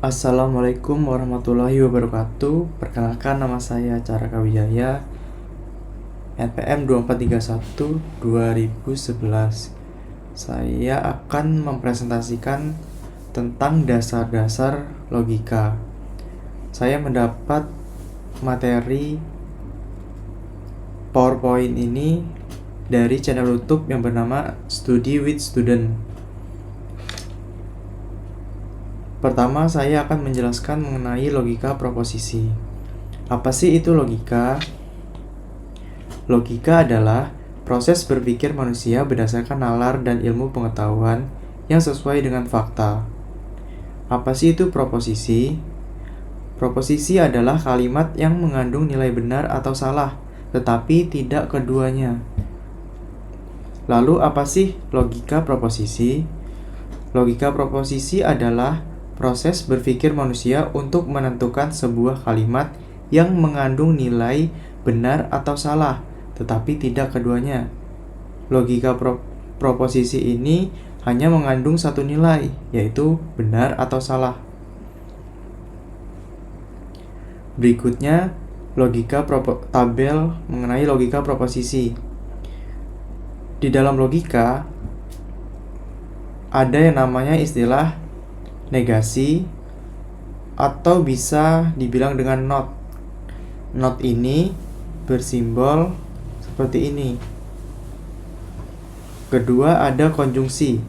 Assalamualaikum warahmatullahi wabarakatuh. Perkenalkan, nama saya Caraka Wijaya, NPM 2431-2011. Saya akan mempresentasikan tentang dasar-dasar logika. Saya mendapat materi PowerPoint ini dari channel YouTube yang bernama Study with Student. Pertama, saya akan menjelaskan mengenai logika proposisi. Apa sih itu logika? Logika adalah proses berpikir manusia berdasarkan nalar dan ilmu pengetahuan yang sesuai dengan fakta. Apa sih itu proposisi? Proposisi adalah kalimat yang mengandung nilai benar atau salah, tetapi tidak keduanya. Lalu apa sih logika proposisi? Logika proposisi adalah proses berpikir manusia untuk menentukan sebuah kalimat yang mengandung nilai benar atau salah, tetapi tidak keduanya. Logika proposisi ini hanya mengandung satu nilai, yaitu benar atau salah. Berikutnya, tabel mengenai logika proposisi. Di dalam logika, ada yang namanya istilah negasi, atau bisa dibilang dengan not. Not ini bersimbol seperti ini. Kedua, ada konjungsi,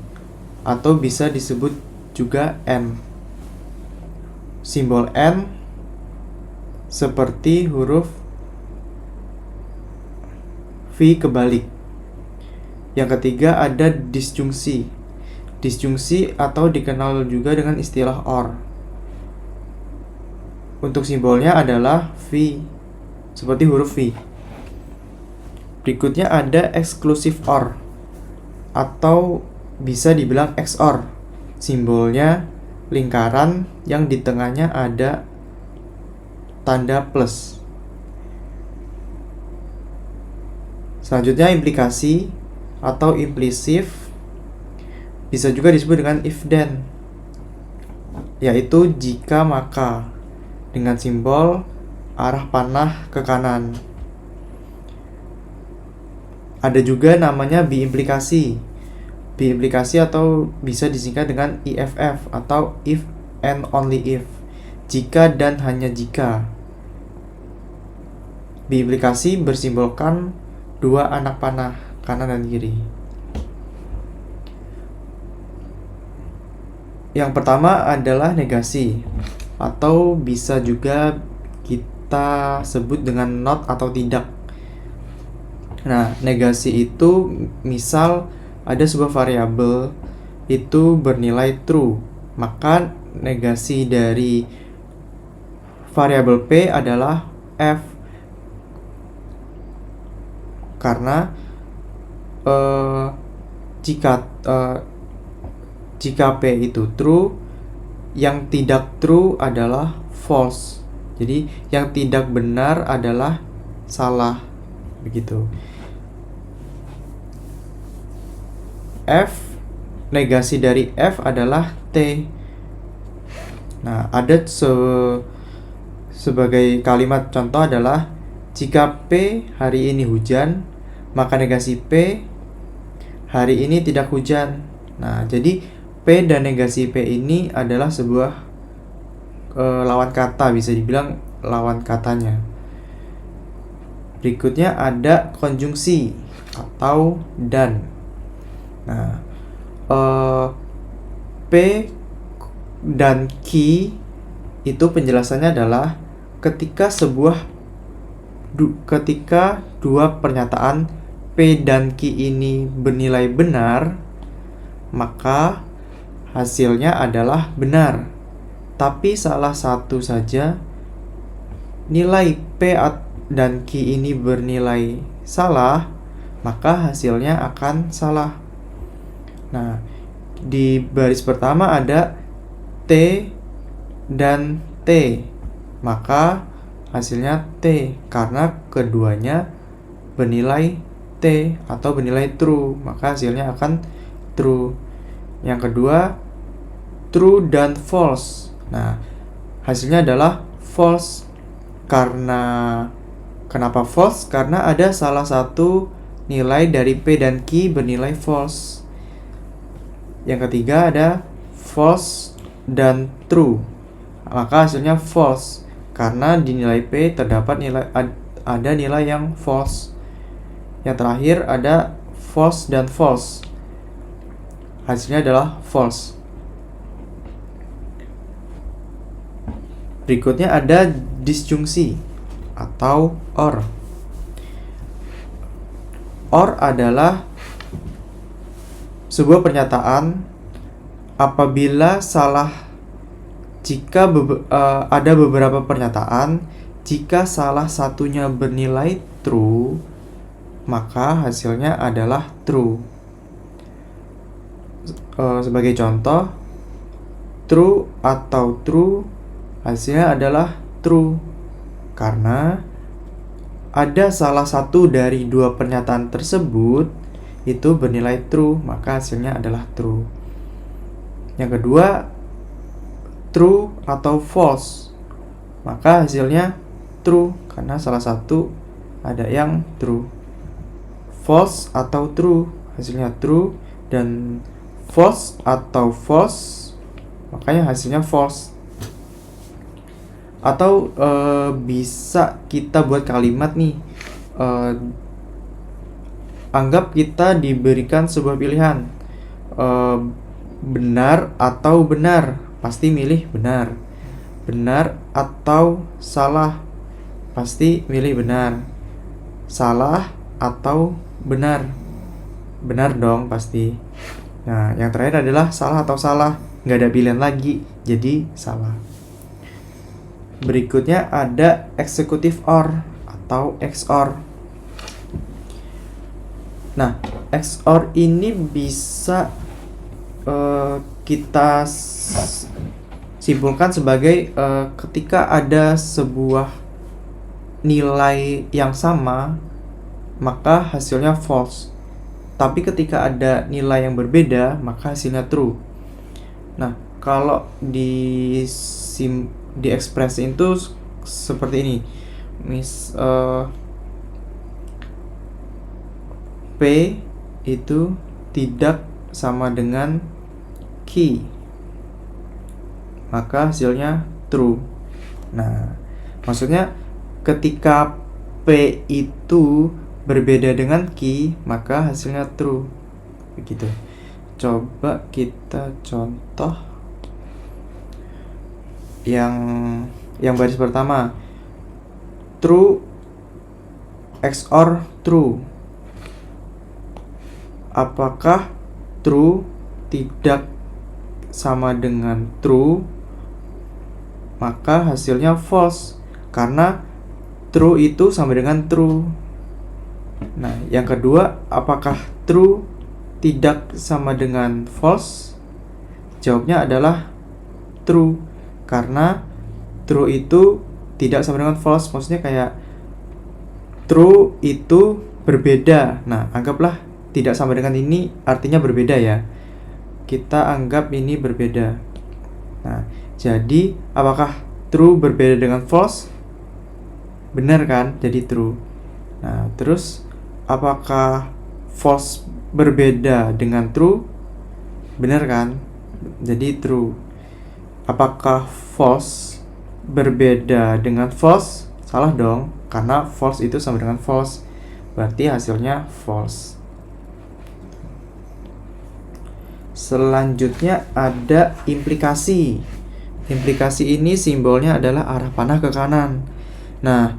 atau bisa disebut juga and. Simbol and seperti huruf V kebalik. Yang ketiga, ada disjungsi. Disjungsi atau dikenal juga dengan istilah OR. Untuk simbolnya adalah V, seperti huruf V. Berikutnya ada exclusive OR, atau bisa dibilang XOR. Simbolnya lingkaran yang di tengahnya ada tanda plus. Selanjutnya implikasi atau implisif, bisa juga disebut dengan if then, yaitu jika maka, dengan simbol arah panah ke kanan. Ada juga namanya biimplikasi. Biimplikasi atau bisa disingkat dengan IFF atau if and only if, jika dan hanya jika. Biimplikasi bersimbolkan dua anak panah, kanan dan kiri. Yang pertama adalah negasi, atau bisa juga kita sebut dengan not atau tidak. Nah, negasi itu misal ada sebuah variabel itu bernilai true, maka negasi dari variabel P adalah F. Karena jika P itu true, yang tidak true adalah false. Jadi yang tidak benar adalah salah, begitu. F, negasi dari F adalah T. Nah, ada sebagai kalimat contoh adalah jika P hari ini hujan, maka negasi P hari ini tidak hujan. Nah, jadi P dan negasi P ini adalah sebuah lawan kata, bisa dibilang lawan katanya. Berikutnya ada konjungsi atau dan. Nah, P dan Q itu penjelasannya adalah ketika dua pernyataan P dan Q ini bernilai benar, maka hasilnya adalah benar. Tapi salah satu saja nilai P dan Q ini bernilai salah, maka hasilnya akan salah. Nah, di baris pertama ada T dan T, maka hasilnya T karena keduanya bernilai T atau bernilai true, maka hasilnya akan true. Yang kedua, true dan false. Nah, hasilnya adalah false. Kenapa false? Karena ada salah satu nilai dari P dan Q bernilai false. Yang ketiga ada false dan true. Maka hasilnya false karena di nilai P terdapat ada nilai yang false. Yang terakhir ada false dan false. Hasilnya adalah false. Berikutnya ada disjungsi atau OR. OR adalah sebuah pernyataan apabila salah jika ada beberapa pernyataan, jika salah satunya bernilai true, maka hasilnya adalah true. Sebagai contoh, true atau true, hasilnya adalah true karena ada salah satu dari dua pernyataan tersebut itu bernilai true, maka hasilnya adalah true. Yang kedua, true atau false, maka hasilnya true karena salah satu ada yang true. False atau true, hasilnya true, dan false atau false, makanya hasilnya false. Atau bisa kita buat kalimat nih, anggap kita diberikan sebuah pilihan, benar atau benar, pasti milih benar. Benar atau salah, pasti milih benar. Salah atau benar, benar dong pasti. Nah, yang terakhir adalah salah atau salah, nggak ada pilihan lagi, jadi salah. Berikutnya ada executive OR atau XOR. Nah, XOR ini bisa kita simpulkan sebagai ketika ada sebuah nilai yang sama, maka hasilnya false. Tapi ketika ada nilai yang berbeda, maka hasilnya true. Nah, kalau diekspresiin itu seperti ini. P itu tidak sama dengan Q, maka hasilnya true. Nah, maksudnya ketika P itu berbeda dengan Q, maka hasilnya true. Begitu. Coba kita contoh yang baris pertama. True XOR true. Apakah true tidak sama dengan true? Maka hasilnya false karena true itu sama dengan true. Nah, yang kedua, apakah true tidak sama dengan false? Jawabnya adalah true karena true itu tidak sama dengan false. Maksudnya kayak true itu berbeda. Nah, anggaplah tidak sama dengan ini artinya berbeda ya. Kita anggap ini berbeda. Nah, jadi apakah true berbeda dengan false? Benar kan? Jadi true. Nah, terus apakah false berbeda dengan true? Benar kan? Jadi true. Apakah false berbeda dengan false? Salah dong, karena false itu sama dengan false. Berarti hasilnya false. Selanjutnya ada implikasi. Implikasi ini simbolnya adalah arah panah ke kanan. Nah,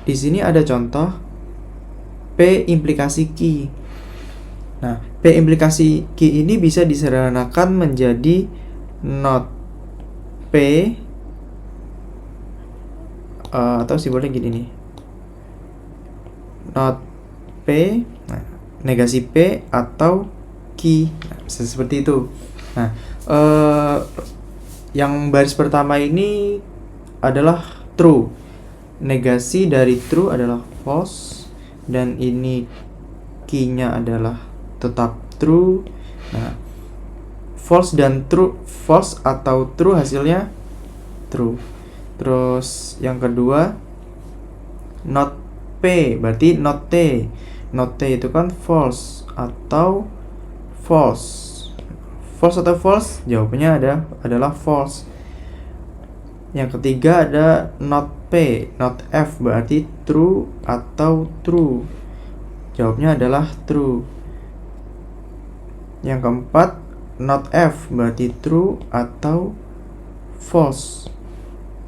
di sini ada contoh P implikasi Q. Nah, P implikasi Q ini bisa disederhanakan menjadi not P atau simbolnya gini nih. Not P, nah, negasi P atau Q. Nah, seperti itu. Nah, yang baris pertama ini adalah true. Negasi dari true adalah false, dan ini Q-nya adalah tetap true. Nah, false atau true hasilnya true. Terus yang kedua not P berarti not T. Not T itu kan false atau false. False atau false? Jawabannya adalah false. Yang ketiga ada not P, not F berarti true atau true. Jawabnya adalah true. Yang keempat not F berarti true atau false.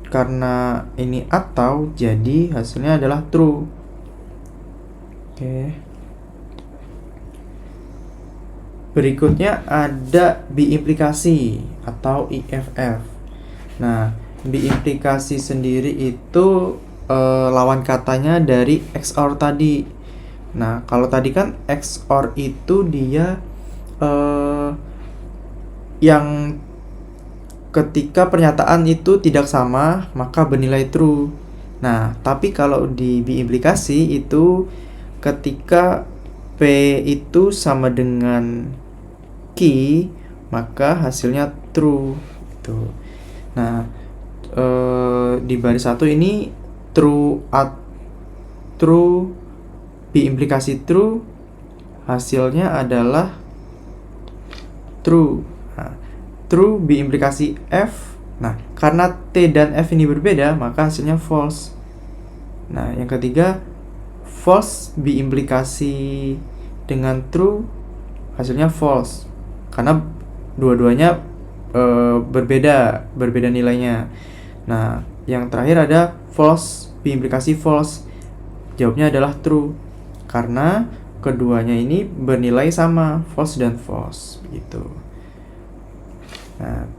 Karena ini atau jadi hasilnya adalah true. Oke. Berikutnya ada biimplikasi atau IFF. Nah, biimplikasi sendiri itu lawan katanya dari XOR tadi. Nah, kalau tadi kan XOR itu dia yang ketika pernyataan itu tidak sama maka bernilai true. Nah, tapi kalau di biimplikasi itu ketika P itu sama dengan Q maka hasilnya true. Tuh. Nah, di baris 1 ini true biimplikasi true hasilnya adalah true. Nah, true biimplikasi F. Nah, karena T dan F ini berbeda maka hasilnya false. Nah, yang ketiga false biimplikasi dengan true hasilnya false karena dua-duanya berbeda nilainya. Nah, yang terakhir ada false biimplikasi false. Jawabnya adalah true karena keduanya ini bernilai sama, false dan false begitu. Nah,